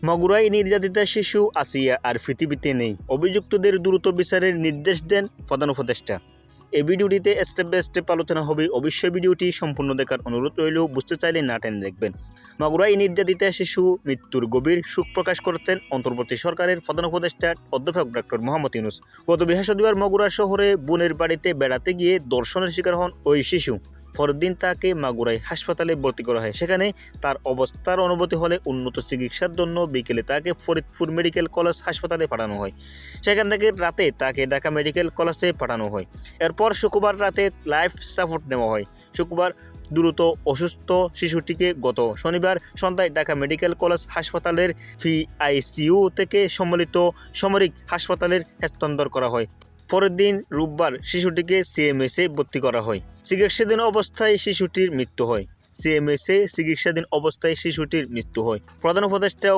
মাগুরায় নির্যাতিতা শিশু আসিয়া আর পৃথিবীতে নেই, অভিযুক্তদের দ্রুত বিচারের নির্দেশ দেন প্রধান উপদেষ্টা। এই ভিডিওটিতে স্টেপ বাই স্টেপ আলোচনা হবে, অবশ্যই ভিডিওটি সম্পূর্ণ দেখার অনুরোধ রইল। বুঝতে চাইলে না টেনে দেখবেন। মাগুরায় নির্যাতিতা শিশু মৃত্যুর গভীর শোক প্রকাশ করেছেন অন্তর্বর্তী সরকারের প্রধান উপদেষ্টা অধ্যাপক ডক্টর মোহাম্মদ ইউনূস। গত বৃহস্পতিবার মাগুরা শহরে বোনের বাড়িতে বেড়াতে গিয়ে ধর্ষণের শিকার হন ওই শিশু। পরের দিন তাকে মাগুরায় হাসপাতালে ভর্তি করা হয়। সেখানে তার অবস্থার অবনতি হলে উন্নত চিকিৎসার জন্য বিকেলে তাকে ফরিদপুর মেডিকেল কলেজ হাসপাতালে পাঠানো হয়। সেখান থেকে রাতে তাকে ঢাকা মেডিকেল কলেজে পাঠানো হয়। এরপর শুক্রবার রাতে লাইফ সাপোর্ট নেওয়া হয়। শুক্রবার দ্রুত অসুস্থ শিশুটিকে গত শনিবার সন্ধ্যায় ঢাকা মেডিকেল কলেজ হাসপাতালের PICU থেকে সম্মিলিত সামরিক হাসপাতালের স্থানান্তর করা হয়। পরের দিন রোববার শিশুটিকে CMS-এ ভর্তি করা হয়। চিকিৎসাধীন অবস্থায় শিশুটির মৃত্যু হয়। CMS-এ চিকিৎসাধীন অবস্থায় শিশুটির মৃত্যু হয়। প্রধান উপদেষ্টা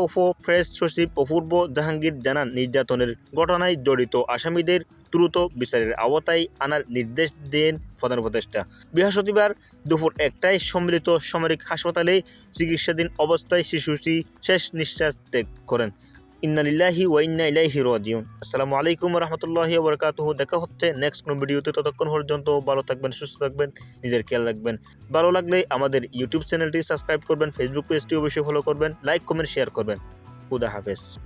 প্রেস সচিব অপূর্ব জাহাঙ্গীর জানান, নির্যাতনের ঘটনায় জড়িত আসামিদের দ্রুত বিচারের আওতায় আনার নির্দেশ দেন প্রধান উপদেষ্টা। বৃহস্পতিবার দুপুর 1টায় সম্মিলিত সামরিক হাসপাতালে চিকিৎসাধীন অবস্থায় শিশুটি শেষ নিঃশ্বাস ত্যাগ করেন। ইন্না লিল্লাহি ওয়া ইন্না ইলাইহি রাজিউন। আসসালামু আলাইকুম ওয়া রাহমাতুল্লাহি ওয়া বারাকাতুহু। দেখা হচ্ছে নেক্সট কোনো ভিডিওতে। ততক্ষণ পর্যন্ত ভালো থাকবেন, সুস্থ থাকবেন, নিজের খেয়াল রাখবেন। ভালো লাগলে আমাদের ইউটিউব চ্যানেলটি সাবস্ক্রাইব করবেন, ফেসবুক পেজটি অবশ্যই ফলো করবেন, লাইক কমেন্ট শেয়ার করবেন। খুদা হাফেজ।